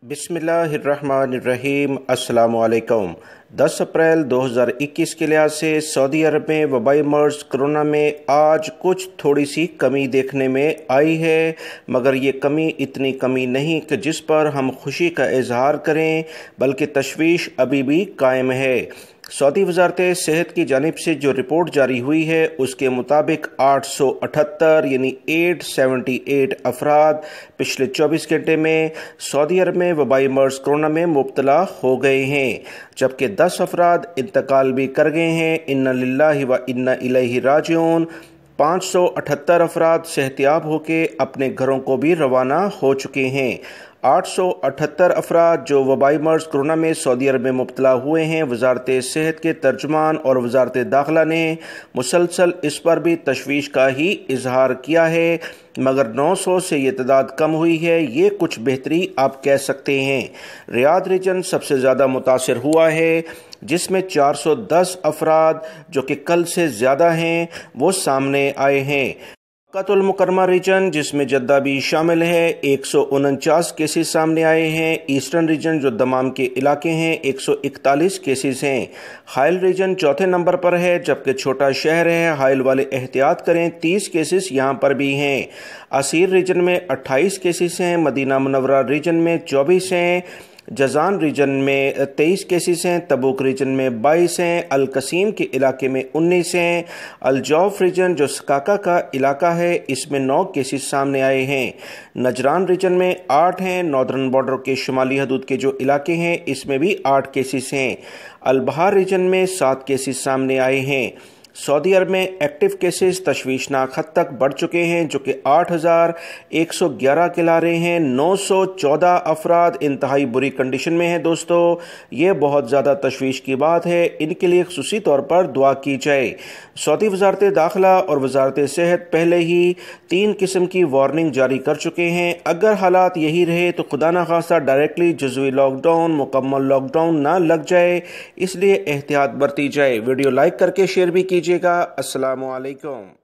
बिस्मिल्लाहिर्रहमानिर्रहीम। अस्सलामु अलैकुम। 10 अप्रैल 2021 के लिहाज से सऊदी अरब में वबाई मर्ज कोरोना में आज कुछ थोड़ी सी कमी देखने में आई है, मगर ये कमी इतनी कमी नहीं कि जिस पर हम खुशी का इजहार करें, बल्कि तशवीश अभी भी कायम है। सऊदी वजारत सेहत की जानिब से जो रिपोर्ट जारी हुई है उसके मुताबिक 878 यानी 878 अफराद पिछले 24 घंटे में सऊदी अरब में वबाई मर्ज कोरोना में मुब्तला हो गए हैं, जबकि 10 अफराद इंतकाल भी कर गए हैं। इन्ना लिल्लाहि व इन्ना इलैहि राजिऊन। 578 अफराद सेहतियाब होकर अपने घरों को भी रवाना हो चुके हैं। 878 अफराद जो वबाई मर्ज कोरोना में सऊदी अरब में मुब्तला हुए हैं। वजारत सेहत के तर्जुमान और वजारत दाखिला ने मुसलसल इस पर भी तशवीश का ही इजहार किया है, मगर 900 से ये तादाद कम हुई है। ये कुछ बेहतरी आप कह सकते हैं। रियाद रीजन सबसे ज़्यादा मुतासिर हुआ है, जिसमें 410 अफराद जो कि कल से ज़्यादा हैं वो सामने आए हैं। मक्कातुल मुकर्रमा रीजन जिसमें जद्दा भी शामिल है, 149 केसेस सामने आए हैं। ईस्टर्न रीजन जो दमाम के इलाके हैं, 141 केसेस हैं। हाइल रीजन चौथे नंबर पर है, जबकि छोटा शहर है। हाइल वाले एहतियात करें, 30 केसेस यहाँ पर भी हैं। असीर रीजन में 28 केसेस हैं। मदीना मुनव्वरा रीजन में 24 हैं। जजान रीजन में 23 केसेस हैं। तबूक रीजन में 22 हैं। अल कसीम के इलाके में 19 हैं। अल जौफ रीजन जो सकाका का इलाका है, इसमें 9 केसेस सामने आए हैं। नजरान रीजन में 8 हैं। नॉर्दर्न बॉर्डर के शुमाली हदूद के जो इलाके हैं, इसमें भी 8 केसेस हैं। अल बहार रीजन में 7 केसेस सामने आए हैं। सऊदी अरब में एक्टिव केसेस तशवीशनाक हद तक बढ़ चुके हैं, जो कि 8,111 कहला रहे हैं। 914 अफराद इंतहाई बुरी कंडीशन में हैं। दोस्तों, ये बहुत ज़्यादा तशवीश की बात है। इनके लिए खुसूसी तौर पर दुआ की जाए। सऊदी वजारत दाखिला और वजारत सेहत पहले ही 3 किस्म की वार्निंग जारी कर चुके हैं। अगर हालात यही रहे तो खुदा न खास्ता डायरेक्टली जुज़वी लॉकडाउन, मुकम्मल लॉकडाउन ना लग जाए, इसलिए एहतियात बरती जाए। वीडियो लाइक करके शेयर भी कीजिएगा। अस्सलामु अलैकुम।